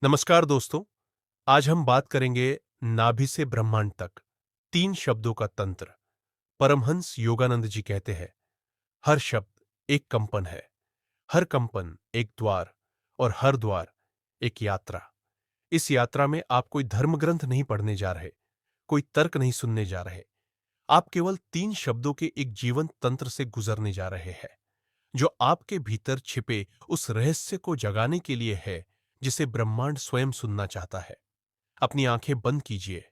नमस्कार दोस्तों। आज हम बात करेंगे नाभि से ब्रह्मांड तक 3 शब्दों का तंत्र। परमहंस योगानंद जी कहते हैं, हर शब्द एक कंपन है, हर कंपन एक द्वार और हर द्वार एक यात्रा। इस यात्रा में आप कोई धर्म ग्रंथ नहीं पढ़ने जा रहे, कोई तर्क नहीं सुनने जा रहे। आप केवल 3 शब्दों के एक जीवंत तंत्र से गुजरने जा रहे हैं, जो आपके भीतर छिपे उस रहस्य को जगाने के लिए है जिसे ब्रह्मांड स्वयं सुनना चाहता है। अपनी आंखें बंद कीजिए,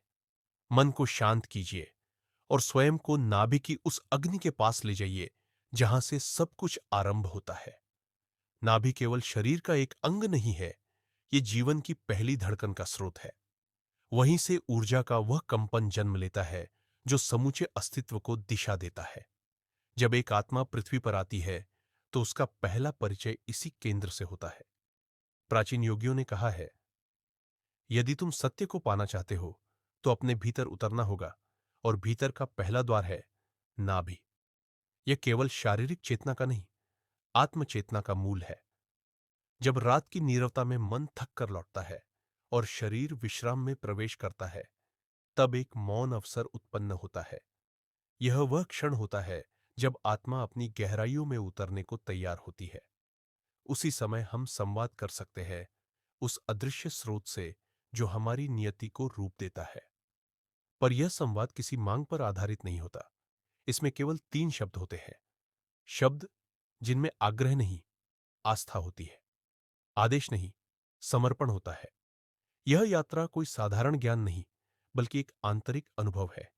मन को शांत कीजिए और स्वयं को नाभि की उस अग्नि के पास ले जाइए जहां से सब कुछ आरंभ होता है। नाभि केवल शरीर का एक अंग नहीं है, ये जीवन की पहली धड़कन का स्रोत है। वहीं से ऊर्जा का वह कंपन जन्म लेता है जो समूचे अस्तित्व को दिशा देता है। जब एक आत्मा पृथ्वी पर आती है तो उसका पहला परिचय इसी केंद्र से होता है। प्राचीन योगियों ने कहा है, यदि तुम सत्य को पाना चाहते हो तो अपने भीतर उतरना होगा और भीतर का पहला द्वार है नाभि। यह केवल शारीरिक चेतना का नहीं, आत्म चेतना का मूल है। जब रात की नीरवता में मन थक कर लौटता है और शरीर विश्राम में प्रवेश करता है, तब एक मौन अवसर उत्पन्न होता है। यह वह क्षण होता है जब आत्मा अपनी गहराइयों में उतरने को तैयार होती है। उसी समय हम संवाद कर सकते हैं उस अदृश्य स्रोत से जो हमारी नियति को रूप देता है। पर यह संवाद किसी मांग पर आधारित नहीं होता। इसमें केवल 3 शब्द होते हैं, शब्द जिनमें आग्रह नहीं, आस्था होती है, आदेश नहीं, समर्पण होता है। यह यात्रा कोई साधारण ज्ञान नहीं, बल्कि एक आंतरिक अनुभव है।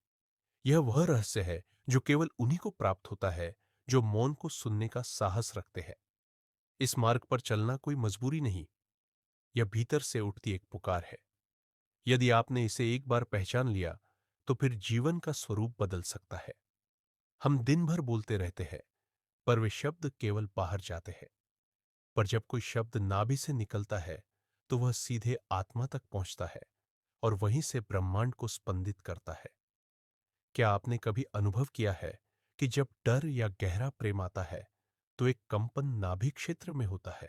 यह वह रहस्य है जो केवल उन्हीं को प्राप्त होता है जो मौन को सुनने का साहस रखते हैं। इस मार्ग पर चलना कोई मजबूरी नहीं, यह भीतर से उठती एक पुकार है। यदि आपने इसे एक बार पहचान लिया तो फिर जीवन का स्वरूप बदल सकता है। हम दिन भर बोलते रहते हैं, पर वे शब्द केवल बाहर जाते हैं। पर जब कोई शब्द नाभि से निकलता है तो वह सीधे आत्मा तक पहुंचता है और वहीं से ब्रह्मांड को स्पंदित करता है। क्या आपने कभी अनुभव किया है कि जब डर या गहरा प्रेम आता है तो एक कंपन नाभि क्षेत्र में होता है?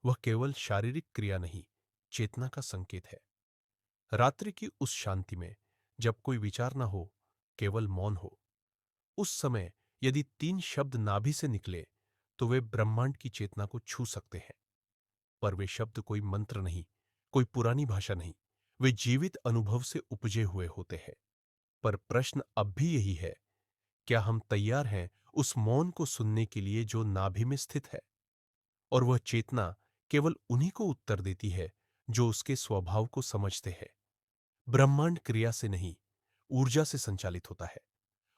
वह केवल शारीरिक क्रिया नहीं, चेतना का संकेत है। रात्रि की उस शांति में जब कोई विचार ना हो, केवल मौन हो, उस समय यदि 3 शब्द नाभि से निकले तो वे ब्रह्मांड की चेतना को छू सकते हैं। पर वे शब्द कोई मंत्र नहीं, कोई पुरानी भाषा नहीं, वे जीवित अनुभव से उपजे हुए होते हैं। पर प्रश्न अब भी यही है, क्या हम तैयार हैं उस मौन को सुनने के लिए जो नाभि में स्थित है? और वह चेतना केवल उन्हीं को उत्तर देती है जो उसके स्वभाव को समझते हैं। ब्रह्मांड क्रिया से नहीं, ऊर्जा से संचालित होता है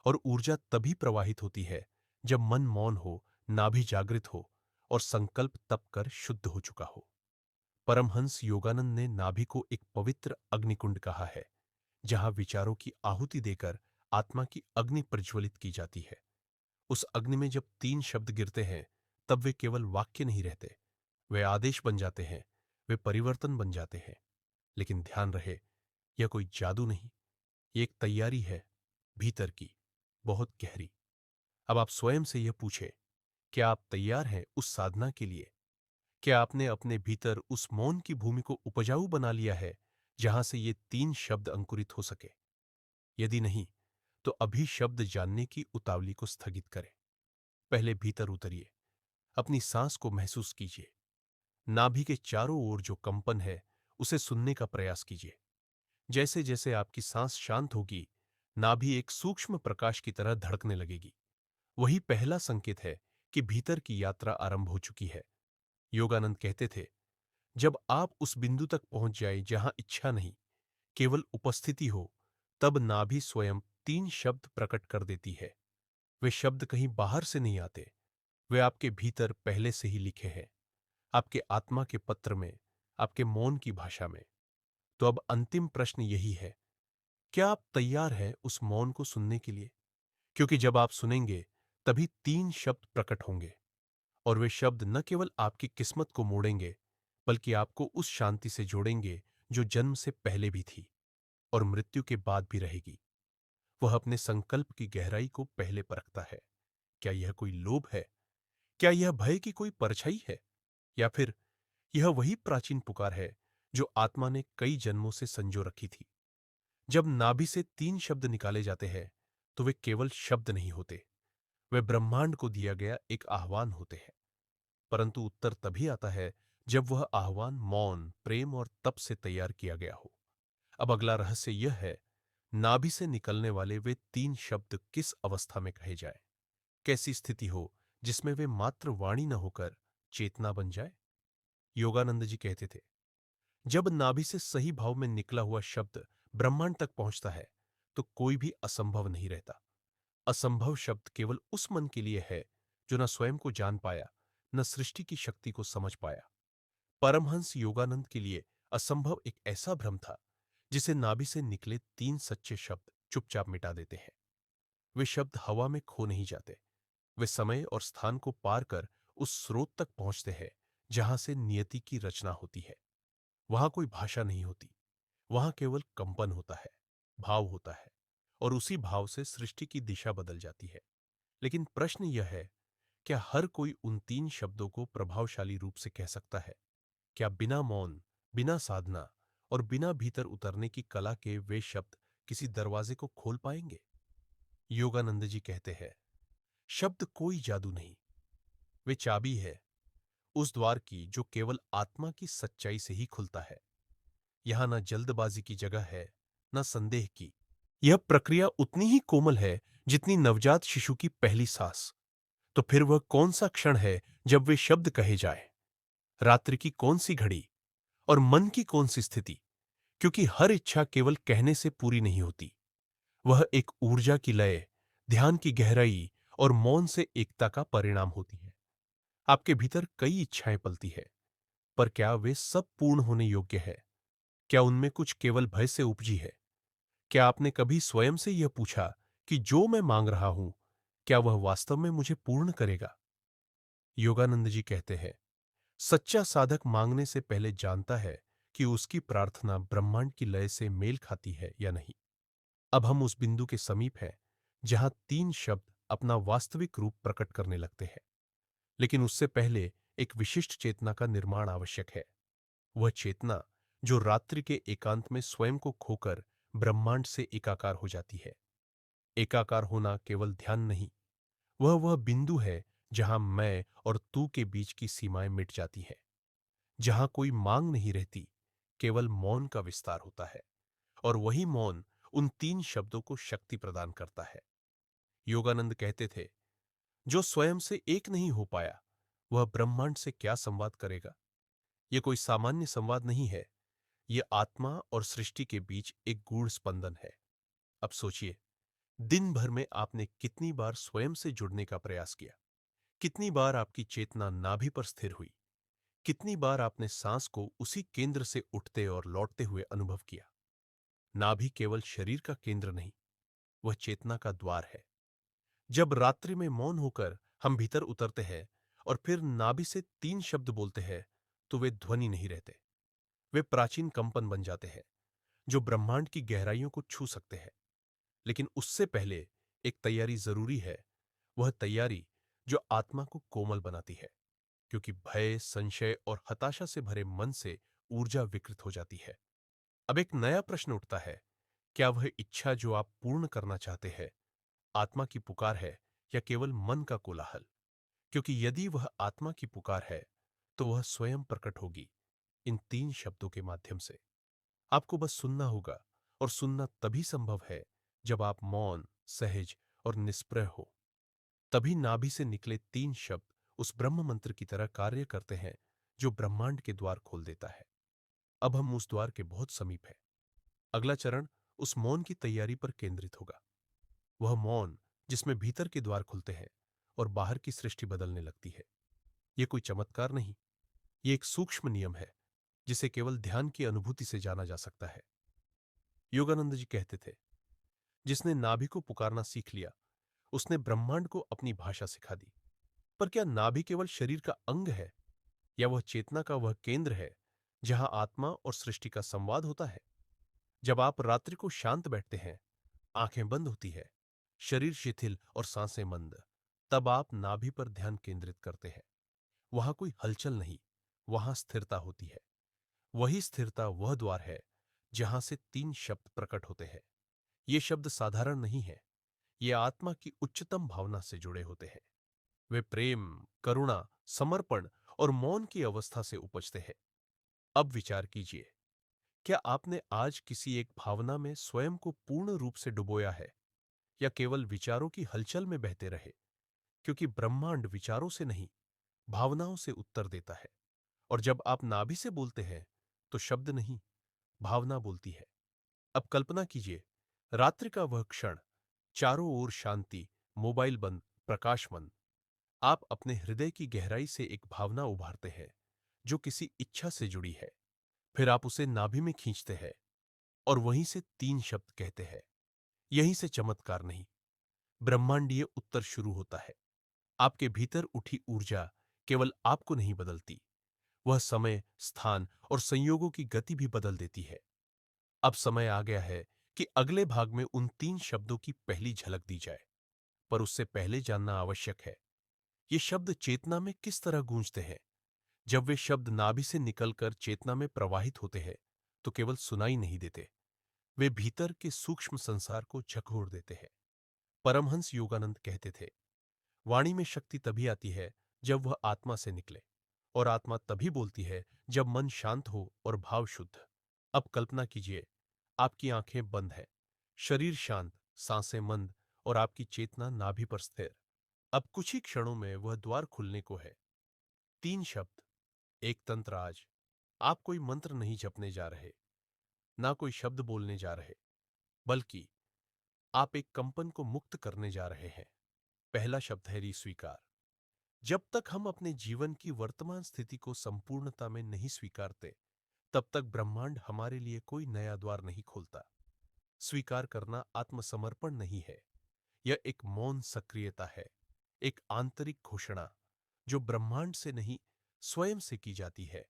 और ऊर्जा तभी प्रवाहित होती है जब मन मौन हो, नाभि जागृत हो और संकल्प तप कर शुद्ध हो चुका हो। परमहंस योगानंद ने नाभि को एक पवित्र अग्निकुंड कहा है, जहां विचारों की आहुति देकर आत्मा की अग्नि प्रज्वलित की जाती है। उस अग्नि में जब 3 शब्द गिरते हैं, तब वे केवल वाक्य नहीं रहते, वे आदेश बन जाते हैं, वे परिवर्तन बन जाते हैं। लेकिन ध्यान रहे, यह कोई जादू नहीं, ये एक तैयारी है, भीतर की, बहुत गहरी। अब आप स्वयं से यह पूछे, क्या आप तैयार हैं उस साधना के लिए? क्या आपने अपने भीतर उस मौन की भूमि को उपजाऊ बना लिया है जहां से ये 3 शब्द अंकुरित हो सके? यदि नहीं, तो अभी शब्द जानने की उतावली को स्थगित करें। पहले भीतर उतरिए, अपनी सांस को महसूस कीजिए। नाभि के चारों ओर जो कंपन है उसे सुनने का प्रयास कीजिए। जैसे जैसे आपकी सांस शांत होगी, नाभि एक सूक्ष्म प्रकाश की तरह धड़कने लगेगी। वही पहला संकेत है कि भीतर की यात्रा आरंभ हो चुकी है। योगानंद कहते थे, जब आप उस बिंदु तक पहुंच जाए जहां इच्छा नहीं, केवल उपस्थिति हो, तब नाभि स्वयं 3 शब्द प्रकट कर देती है। वे शब्द कहीं बाहर से नहीं आते, वे आपके भीतर पहले से ही लिखे हैं, आपके आत्मा के पत्र में, आपके मौन की भाषा में। तो अब अंतिम प्रश्न यही है, क्या आप तैयार हैं उस मौन को सुनने के लिए? क्योंकि जब आप सुनेंगे, तभी 3 शब्द प्रकट होंगे और वे शब्द न केवल आपकी किस्मत को मोड़ेंगे, बल्कि आपको उस शांति से जोड़ेंगे जो जन्म से पहले भी थी और मृत्यु के बाद भी रहेगी। वह अपने संकल्प की गहराई को पहले परखता है। क्या यह कोई लोभ है? क्या यह भय की कोई परछाई है? या फिर यह वही प्राचीन पुकार है जो आत्मा ने कई जन्मों से संजो रखी थी। जब नाभि से तीन शब्द निकाले जाते हैं तो वे केवल शब्द नहीं होते, वे ब्रह्मांड को दिया गया एक आह्वान होते हैं। परंतु उत्तर तभी आता है जब वह आह्वान मौन, प्रेम और तप से तैयार किया गया हो। अब अगला रहस्य यह है, नाभि से निकलने वाले वे तीन शब्द किस अवस्था में कहे जाए, कैसी स्थिति हो जिसमें वे मात्र वाणी न होकर चेतना बन जाए। योगानंद जी कहते थे, जब नाभि से सही भाव में निकला हुआ शब्द ब्रह्मांड तक पहुंचता है तो कोई भी असंभव नहीं रहता। असंभव शब्द केवल उस मन के लिए है जो न स्वयं को जान पाया, न सृष्टि की शक्ति को समझ पाया। परमहंस योगानंद के लिए असंभव एक ऐसा भ्रम था जिसे नाभि से निकले तीन सच्चे शब्द चुपचाप मिटा देते हैं। वे शब्द हवा में खो नहीं जाते, वे समय और स्थान को पार कर उस स्रोत तक पहुंचते हैं जहां से नियति की रचना होती है। वहां कोई भाषा नहीं होती, वहां केवल कंपन होता है, भाव होता है, और उसी भाव से सृष्टि की दिशा बदल जाती है। लेकिन प्रश्न यह है, क्या हर कोई उन तीन शब्दों को प्रभावशाली रूप से कह सकता है? क्या बिना मौन, बिना साधना और बिना भीतर उतरने की कला के वे शब्द किसी दरवाजे को खोल पाएंगे? योगानंद जी कहते हैं, शब्द कोई जादू नहीं, वे चाबी है उस द्वार की जो केवल आत्मा की सच्चाई से ही खुलता है। यहां न जल्दबाजी की जगह है, न संदेह की। यह प्रक्रिया उतनी ही कोमल है जितनी नवजात शिशु की पहली सांस। तो फिर वह कौन सा क्षण है जब वे शब्द कहे जाए? रात्रि की कौन सी घड़ी और मन की कौन सी स्थिति? क्योंकि हर इच्छा केवल कहने से पूरी नहीं होती, वह एक ऊर्जा की लय, ध्यान की गहराई और मौन से एकता का परिणाम होती है। आपके भीतर कई इच्छाएं पलती है, पर क्या वे सब पूर्ण होने योग्य है? क्या उनमें कुछ केवल भय से उपजी है? क्या आपने कभी स्वयं से यह पूछा कि जो मैं मांग रहा हूं, क्या वह वास्तव में मुझे पूर्ण करेगा? योगानंद जी कहते हैं, सच्चा साधक मांगने से पहले जानता है कि उसकी प्रार्थना ब्रह्मांड की लय से मेल खाती है या नहीं। अब हम उस बिंदु के समीप हैं जहां तीन शब्द अपना वास्तविक रूप प्रकट करने लगते हैं। लेकिन उससे पहले एक विशिष्ट चेतना का निर्माण आवश्यक है। वह चेतना जो रात्रि के एकांत में स्वयं को खोकर ब्रह्मांड से एकाकार हो जाती है। एकाकार होना केवल ध्यान नहीं, वह बिंदु है जहां मैं और तू के बीच की सीमाएं मिट जाती हैं, जहां कोई मांग नहीं रहती, केवल मौन का विस्तार होता है। और वही मौन उन तीन शब्दों को शक्ति प्रदान करता है। योगानंद कहते थे, जो स्वयं से एक नहीं हो पाया, वह ब्रह्मांड से क्या संवाद करेगा? यह कोई सामान्य संवाद नहीं है, यह आत्मा और सृष्टि के बीच एक गूढ़ स्पंदन है। अब सोचिए, दिन भर में आपने कितनी बार स्वयं से जुड़ने का प्रयास किया? कितनी बार आपकी चेतना नाभि पर स्थिर हुई? कितनी बार आपने सांस को उसी केंद्र से उठते और लौटते हुए अनुभव किया? नाभि केवल शरीर का केंद्र नहीं, वह चेतना का द्वार है। जब रात्रि में मौन होकर हम भीतर उतरते हैं और फिर नाभि से तीन शब्द बोलते हैं, तो वे ध्वनि नहीं रहते, वे प्राचीन कंपन बन जाते हैं जो ब्रह्मांड की गहराइयों को छू सकते हैं। लेकिन उससे पहले एक तैयारी जरूरी है, वह तैयारी जो आत्मा को कोमल बनाती है, क्योंकि भय, संशय और हताशा से भरे मन से ऊर्जा विकृत हो जाती है। अब एक नया प्रश्न उठता है, क्या वह इच्छा जो आप पूर्ण करना चाहते हैं आत्मा की पुकार है या केवल मन का कोलाहल? क्योंकि यदि वह आत्मा की पुकार है तो वह स्वयं प्रकट होगी इन तीन शब्दों के माध्यम से। आपको बस सुनना होगा, और सुनना तभी संभव है जब आप मौन, सहज और निष्प्रय हो। तभी नाभि से निकले तीन शब्द उस ब्रह्म मंत्र की तरह कार्य करते हैं जो ब्रह्मांड के द्वार खोल देता है। अब हम उस द्वार के बहुत समीप हैं। अगला चरण उस मौन की तैयारी पर केंद्रित होगा। वह मौन जिसमें भीतर के द्वार खुलते हैं और बाहर की सृष्टि बदलने लगती है। यह कोई चमत्कार नहीं, यह एक सूक्ष्म नियम है जिसे केवल ध्यान की अनुभूति से जाना जा सकता है। योगानंद जी कहते थे, जिसने नाभि को पुकारना सीख लिया उसने ब्रह्मांड को अपनी भाषा सिखा दी। पर क्या नाभि केवल शरीर का अंग है, या वह चेतना का वह केंद्र है जहां आत्मा और सृष्टि का संवाद होता है? जब आप रात्रि को शांत बैठते हैं, आंखें बंद होती है, शरीर शिथिल और सांसें मंद, तब आप नाभि पर ध्यान केंद्रित करते हैं। वहां कोई हलचल नहीं, वहां स्थिरता होती है। वही स्थिरता वह द्वार है जहां से तीन शब्द प्रकट होते हैं। ये शब्द साधारण नहीं है, ये आत्मा की उच्चतम भावना से जुड़े होते हैं। वे प्रेम, करुणा, समर्पण और मौन की अवस्था से उपजते हैं। अब विचार कीजिए, क्या आपने आज किसी एक भावना में स्वयं को पूर्ण रूप से डुबोया है, या केवल विचारों की हलचल में बहते रहे? क्योंकि ब्रह्मांड विचारों से नहीं, भावनाओं से उत्तर देता है। और जब आप नाभि से बोलते हैं, तो शब्द नहीं, भावना बोलती है। अब कल्पना कीजिए, रात्रि का वह क्षण, चारों ओर शांति, मोबाइल बंद, प्रकाश मंद। आप अपने हृदय की गहराई से एक भावना उभारते हैं जो किसी इच्छा से जुड़ी है। फिर आप उसे नाभि में खींचते हैं और वहीं से तीन शब्द कहते हैं। यहीं से चमत्कार नहीं, ब्रह्मांडीय उत्तर शुरू होता है। आपके भीतर उठी ऊर्जा केवल आपको नहीं बदलती, वह समय, स्थान और संयोगों की गति भी बदल देती है। अब समय आ गया है कि अगले भाग में उन तीन शब्दों की पहली झलक दी जाए। पर उससे पहले जानना आवश्यक है, ये शब्द चेतना में किस तरह गूंजते हैं। जब वे शब्द नाभि से निकलकर चेतना में प्रवाहित होते हैं, तो केवल सुनाई नहीं देते, वे भीतर के सूक्ष्म संसार को झकझोर देते हैं। परमहंस योगानंद कहते थे, वाणी में शक्ति तभी आती है जब वह आत्मा से निकले, और आत्मा तभी बोलती है जब मन शांत हो और भाव शुद्ध। अब कल्पना कीजिए, आपकी आंखें बंद हैं, शरीर शांत, सांसें मंद, और आपकी चेतना नाभि पर स्थिर। अब कुछ ही क्षणों में वह द्वार खुलने को है। तीन शब्द, एक तंत्र। आज आप कोई मंत्र नहीं जपने जा रहे, ना कोई शब्द बोलने जा रहे, बल्कि आप एक कंपन को मुक्त करने जा रहे हैं। पहला शब्द है स्वीकार। जब तक हम अपने जीवन की वर्तमान स्थिति को संपूर्णता में नहीं स्वीकारते, तब तक ब्रह्मांड हमारे लिए कोई नया द्वार नहीं खोलता। स्वीकार करना आत्मसमर्पण नहीं है, यह एक मौन सक्रियता है, एक आंतरिक घोषणा जो ब्रह्मांड से नहीं, स्वयं से की जाती है।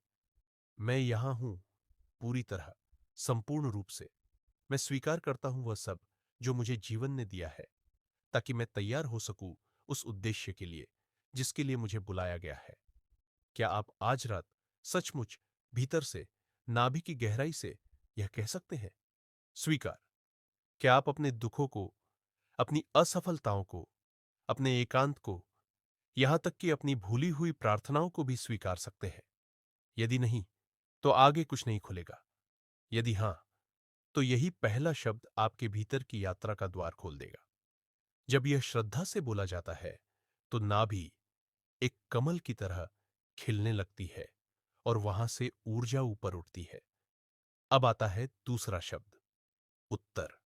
मैं यहां हूं, पूरी तरह, संपूर्ण रूप से। मैं स्वीकार करता हूं वह सब जो मुझे जीवन ने दिया है, ताकि मैं तैयार हो सकूं उस उद्देश्य के लिए जिसके लिए मुझे बुलाया गया है। क्या आप आज रात सचमुच भीतर से, नाभि की गहराई से यह कह सकते हैं? स्वीकार। क्या आप अपने दुखों को, अपनी असफलताओं को, अपने एकांत को, यहां तक कि अपनी भूली हुई प्रार्थनाओं को भी स्वीकार सकते हैं? यदि नहीं, तो आगे कुछ नहीं खुलेगा। यदि हां, तो यही पहला शब्द आपके भीतर की यात्रा का द्वार खोल देगा। जब यह श्रद्धा से बोला जाता है, तो नाभि एक कमल की तरह खिलने लगती है और वहां से ऊर्जा ऊपर उठती है। अब आता है दूसरा शब्द, उत्तर।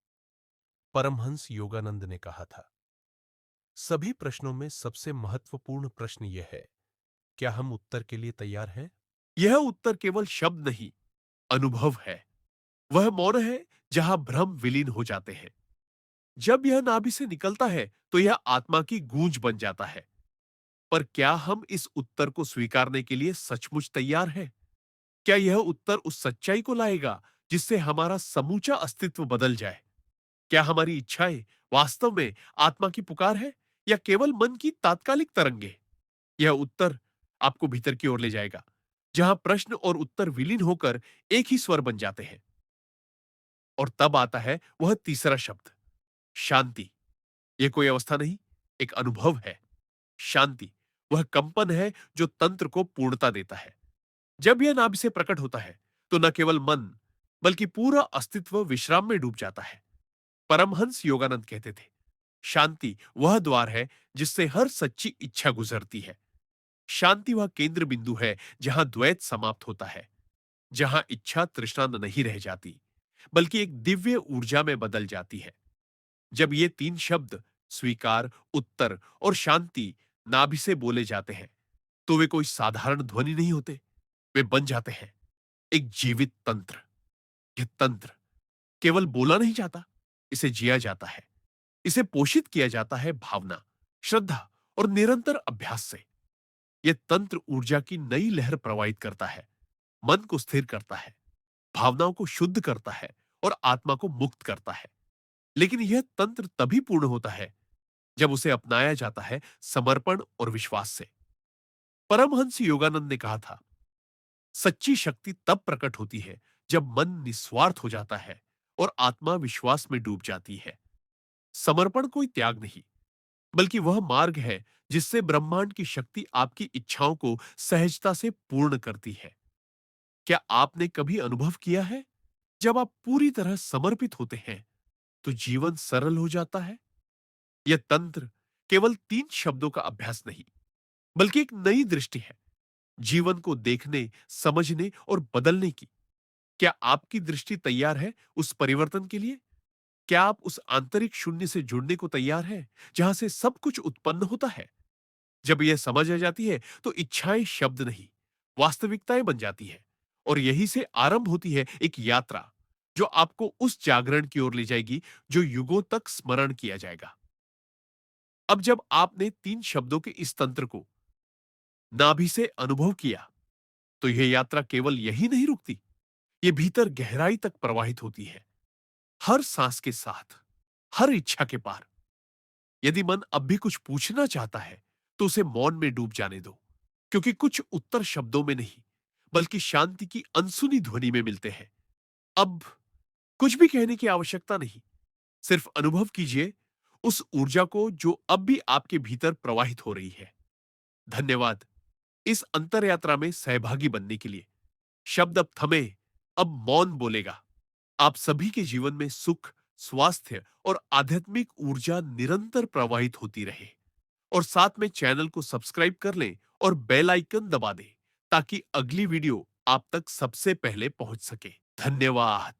परमहंस योगानंद ने कहा था, सभी प्रश्नों में सबसे महत्वपूर्ण प्रश्न यह है, क्या हम उत्तर के लिए तैयार हैं? यह उत्तर केवल शब्द नहीं, अनुभव है। वह मौन है जहां भ्रम विलीन हो जाते हैं। जब यह नाभि से निकलता है, तो यह आत्मा की गूंज बन जाता है। पर क्या हम इस उत्तर को स्वीकारने के लिए सचमुच तैयार हैं? क्या यह उत्तर उस सच्चाई को लाएगा जिससे हमारा समूचा अस्तित्व बदल जाए? क्या हमारी इच्छाएं वास्तव में आत्मा की पुकार है, या केवल मन की तात्कालिक तरंगे? यह उत्तर आपको भीतर की ओर ले जाएगा, जहां प्रश्न और उत्तर विलीन होकर एक ही स्वर बन जाते हैं। और तब आता है वह तीसरा शब्द, शांति। यह कोई अवस्था नहीं, एक अनुभव है। शांति वह कंपन है जो तंत्र को पूर्णता देता है। जब यह नाभि से प्रकट होता है, तो न केवल मन, बल्कि पूरा अस्तित्व विश्राम में डूब जाता है। परमहंस योगानंद कहते थे, शांति वह द्वार है जिससे हर सच्ची इच्छा गुजरती है। शांति वह केंद्र बिंदु है जहां द्वैत समाप्त होता है, जहां इच्छा तृष्णा नहीं रह जाती, बल्कि एक दिव्य ऊर्जा में बदल जाती है। जब ये तीन शब्द, स्वीकार, उत्तर और शांति, नाभि से बोले जाते हैं, तो वे कोई साधारण ध्वनि नहीं होते, वे बन जाते हैं एक जीवित तंत्र। यह तंत्र केवल बोला नहीं जाता, इसे जिया जाता है। इसे पोषित किया जाता है भावना, श्रद्धा और निरंतर अभ्यास से। यह तंत्र ऊर्जा की नई लहर प्रवाहित करता है, मन को स्थिर करता है, भावनाओं को शुद्ध करता है और आत्मा को मुक्त करता है। लेकिन यह तंत्र तभी पूर्ण होता है जब उसे अपनाया जाता है समर्पण और विश्वास से। परमहंस योगानंद ने कहा था, सच्ची शक्ति तब प्रकट होती है जब मन निस्वार्थ हो जाता है और आत्मा विश्वास में डूब जाती है। समर्पण कोई त्याग नहीं, बल्कि वह मार्ग है जिससे ब्रह्मांड की शक्ति आपकी इच्छाओं को सहजता से पूर्ण करती है। क्या आपने कभी अनुभव किया है, जब आप पूरी तरह समर्पित होते हैं तो जीवन सरल हो जाता है? यह तंत्र केवल 3 शब्दों का अभ्यास नहीं, बल्कि एक नई दृष्टि है, जीवन को देखने, समझने और बदलने की। क्या आपकी दृष्टि तैयार है उस परिवर्तन के लिए? क्या आप उस आंतरिक शून्य से जुड़ने को तैयार हैं, जहां से सब कुछ उत्पन्न होता है? जब यह समझ आ जाती है, तो इच्छाएं शब्द नहीं, वास्तविकताएं बन जाती है। और यही से आरंभ होती है एक यात्रा, जो आपको उस जागरण की ओर ले जाएगी, जो युगों तक स्मरण किया जाएगा। अब जब आपने 3 शब्दों के इस तंत्र को नाभि से अनुभव किया, तो यह यात्रा केवल यही नहीं रुकती, ये भीतर गहराई तक प्रवाहित होती है, हर सांस के साथ, हर इच्छा के पार। यदि मन अब भी कुछ पूछना चाहता है, तो उसे मौन में डूब जाने दो, क्योंकि कुछ उत्तर शब्दों में नहीं, बल्कि शांति की अनसुनी ध्वनि में मिलते हैं। अब कुछ भी कहने की आवश्यकता नहीं, सिर्फ अनुभव कीजिए उस ऊर्जा को जो अब भी आपके भीतर प्रवाहित हो रही है। धन्यवाद इस अंतर यात्रा में सहभागी बनने के लिए। शब्द अब थमे, अब मौन बोलेगा। आप सभी के जीवन में सुख, स्वास्थ्य और आध्यात्मिक ऊर्जा निरंतर प्रवाहित होती रहे। और साथ में चैनल को सब्सक्राइब कर लें और बेल आइकन दबा दें, ताकि अगली वीडियो आप तक सबसे पहले पहुंच सके। धन्यवाद।